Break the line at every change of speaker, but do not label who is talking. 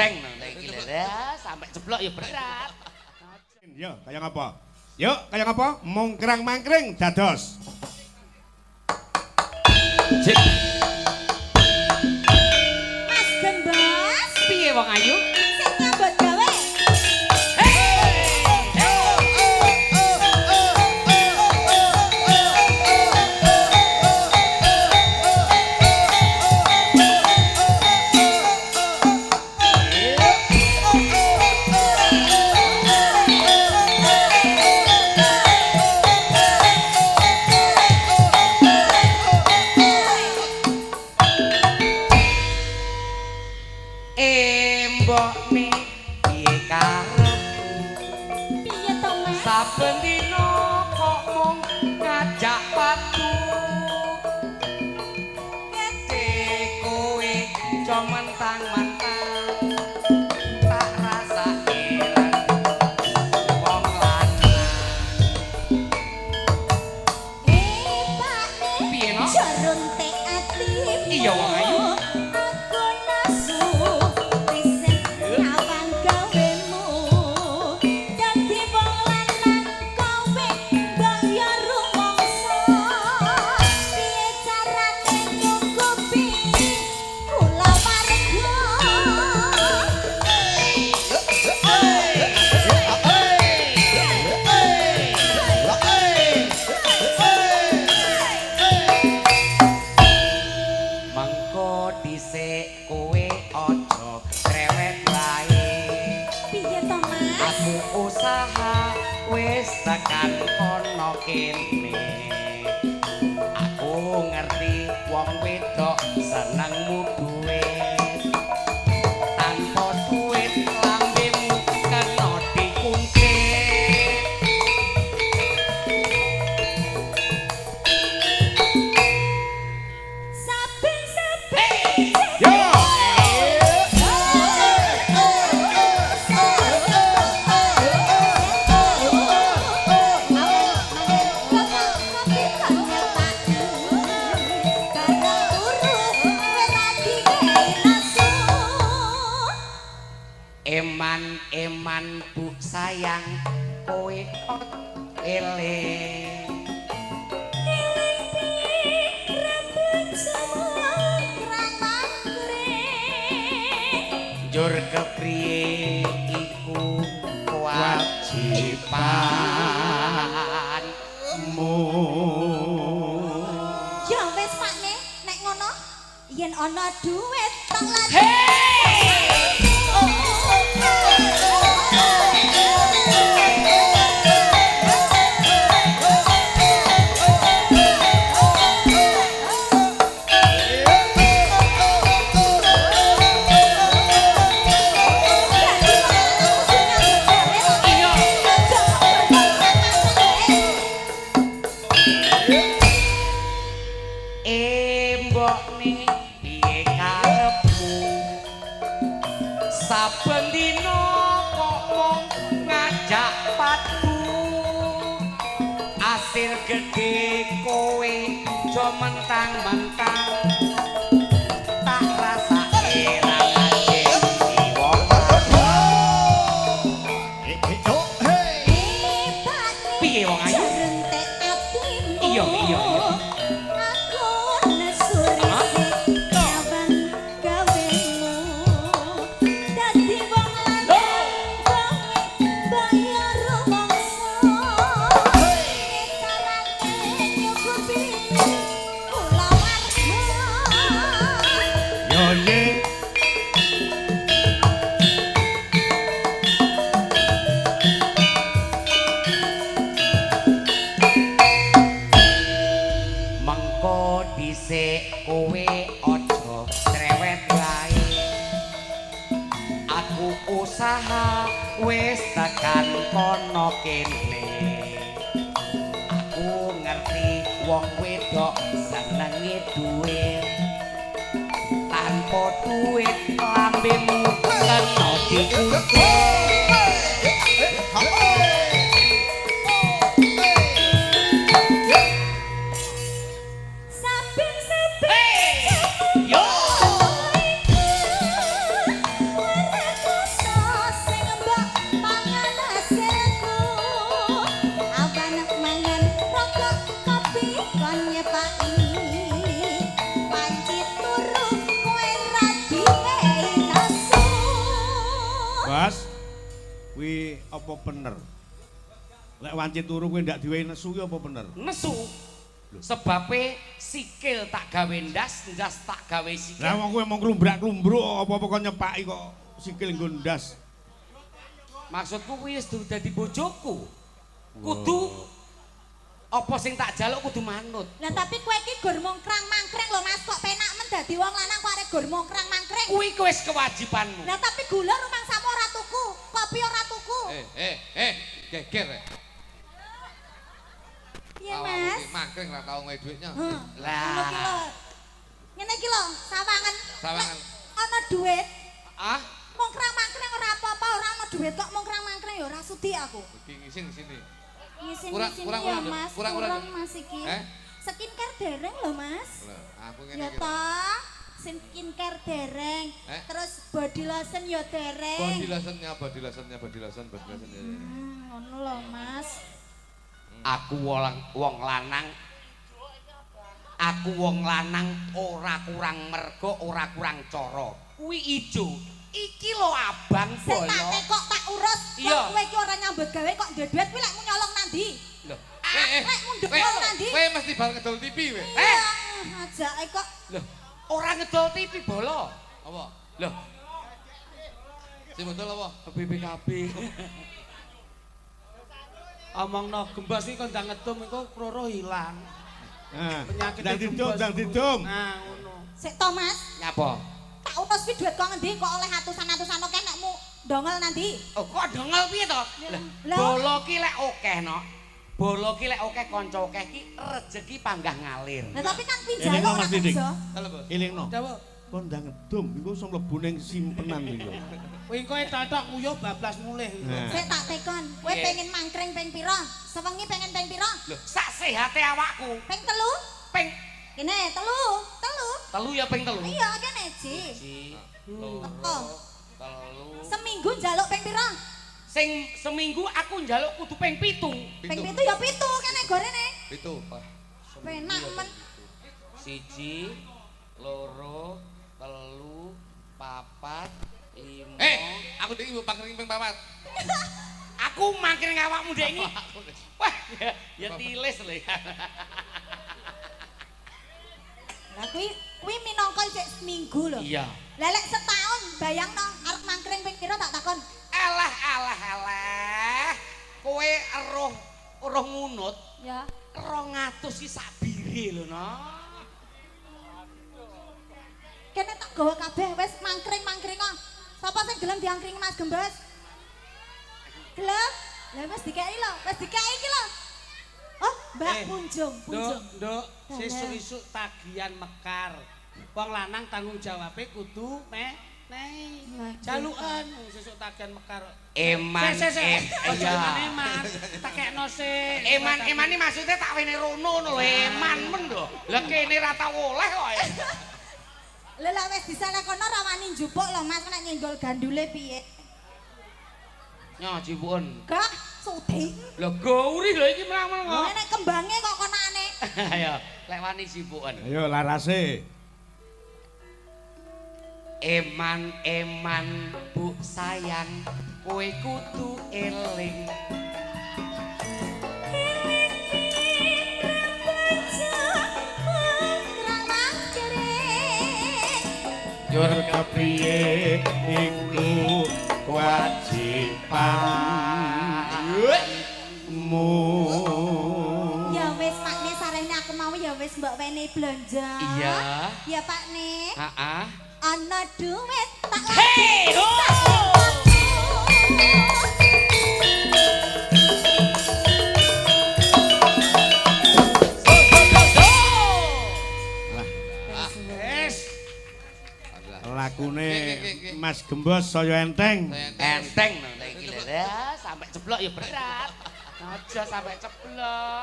genteng iki lho ya, sampai jeblok ya berat.
Yo, kaya ngapa? Yuk, kaya ngapa? Mungkrang mangkring dados.
Cik.
Mas Gembos,
Piye wong ayu?
sing nyambut gawe.
Mbokne piye karepmu?
Piye to, Mas?
Saben dina kok mung ngajak patu. Ngece kowe aja mentang-mentang tak rasa heran wong lanang.
Pak,
Piye no?
jarun tek ati.
Iya, wong ayu.
Aku nasu risen nyawang gawemu. Dadi wong lanang kowe bayar rumangsa. Piye carane nyukupi kula warga?
Mengko dhisik kowe aja krewet wae.
Piye to, Mas?
Aku usaha wis tekan kono kene. Aku ngerti wong wedok senengmu duit. Tanpa duit lambemu kena dikuntit.
Saben-saben
Yo.
Eman bu sayang kowe eling. Jur kepriye iku kewajibanmu.
Ya wis Pak nek ngono yen ana duit tak lagi.
Mbokne piye karepmu? Saben dina kok mung ngajak padu. Asil gedhe kowe aja mentang-mentang tak rasa heran aja wong lanang. Piye wong ayu? Iya, iya, iya.
Aku nesu risik nyawang gawemu. Dadi wong lanang kowe bayar rumangsa. Piye carane nyukupi kula warga?
Yo ye.
Mengko dhisik kowe aja cerewet wae. Aku usaha wis tekan kono kene. Aku ngerti wong wedok senenge duit. Tanpa duit lambemu kena dikuntit.
Saben-saben
Yo!
ki apa bener? Lek wanci turu kowe ndak diwehi nesu ki apa bener?
Nesu. Sebabe sikil tak gawe ndas tak gawe sikil.
Lah wong kowe mung klumbrak-klumbruk apa-apa kok nyepaki kok sikil nggo ndas.
Maksudku kuwi wis dadi bojoku. Kudu apa sing tak jaluk kudu manut.
Lah tapi kowe iki gur mongkrang-mangkreng lho Mas, kok penak men dadi wong lanang kok arek gur mongkrang-mangkreng.
Kuwi wis kewajibanmu.
Lah tapi gula rumangsamu ora tuku, kopi ora tuku.
Geger.
Iya Mas.
Mangkring ra tau nggawe duitnya.
Lah.
Ngene iki lho, sawangan.
Sawangan.
Ana duit.
Ah,
Mongkrang-mangkreng ora apa-apa, ora ana duit kok mongkrang-mangkreng ya ora sudi aku.
Iki ngisin di sini.
Ngisi-ngisi
Kurang,
ya
kurang,
Mas,
kurang,
kurang Mas iki.
Eh?
Skincare dereng lho Mas.
Lah, aku ngene
Ya
iki.
toh, skincare dereng. Terus body lotion ya dereng.
Body lotion.
Ngono lho Mas.
aku wong lanang. Aku wong lanang ora kurang mergo, ora kurang cara. Kuwi ijo. Iki lho abang
Sing tak
bolo.
tekok tak urus.
Iya.
Kowe iki ora nyambut gawe kok ndek duit kuwi lek mu nyolong nandi.
Loh,
Lek mu ndek nyolong nandi.
Kowe mesti bal ngedol TV kowe.
Ajake kok
loh, ora ngedol TV bolo.
Apa?
Loh,
Sing betul apa?
BPKB. Omongno gembas iki kon ndang ngedum iku proro ilang.
Nah,
Penyakit
ndang didum.
Nah, ngono.
sik to Mas.
Nyapa?
Tak urus kuwi duit kok ngendi kok oleh atusan-atusan akeh nek mu ndongel nandi.
Oh, kok dongel piye to?
Lah.
Bolo ki lek akeh no. Bolo ki lek akeh kanca akeh ki rejeki panggah ngalir.
Lah tapi kan kuwi
Ini
njaluk
kok
ora
Mas Didik?
kerja.
Halo, Bos.
Ilingno.
Dawa.
Kon ndang ngedum iku iso mlebu ning simpenan iki lho.
Kuwi kowe totok nguyuh bablas mulih.
Nah.
Sik tak tekon, kowe
Nggih.
pengen mangkring ping pira? Sewengi pengen ping pira?
Lho, sak sehate awakku.
Ping telu?
Ping
Kene telu.
telu ya ping telu.
Iya kene Ji.
Siji,
Oh.
loro, telu.
Seminggu njaluk ping pira?
Sing seminggu aku njaluk kudu ping 7.
Ping 7 ya 7 kene gorene.
Itu, Pak.
Penak men.
Siji, loro, telu, papat, lima.
Aku iki ibu pangkring ping 4.
Aku mangkring awakmu dek iki. Wah, ya tilis lho ya.
Lah kuwi minangka isih seminggu lho.
Iya.
Lah lek setahun bayangno arep mangkring ping pira tak takon.
Alah. Kowe eruh ngunut
Ya.
200 ki sabire lho, no.
Kene tak gawa kabeh wis mangkring kok. Sapa sing gelem diangkring Mas Gembes? Gelem? Lah wis dikeki lho, wis dikeki iki lho. Oh, Mbak Punjung.
Nduk, sesuk-esuk tagihan mekar. Wong lanang tanggung jawabe kudu nehi. Jalukan sesuk tagihan mekar.
Eman.
Iya.
Iya.
Eman. Takekno sik.
Eman iki maksudnya tak wene rono lho, eman men lho. Lah kene ra tau oleh kok.
Lah lek wis disana kono ra wani njupuk lho Mas nek nyenggol gandule piye?
Nyo jipun.
Gak sudi.
Lho gauri lho iki menang
Lah
kok.
nek kembange kok konane.
Ayo, lek wani jipuken.
Ayo larase.
Eman Bu sayang, kowe kudu eling.
Yor kepriye iku kewajibanmu.
Ya wis Pakne sarene aku mau ya wis mbok wene blanja.
Iya.
Ya Pakne.
Heeh.
Ana duit tak
Hey, ho!
Wis.
Lakune Mas Gembos saya enteng.
Enteng nang iki lho. Sampai ceblok ya berat. Aja sampai ceblok.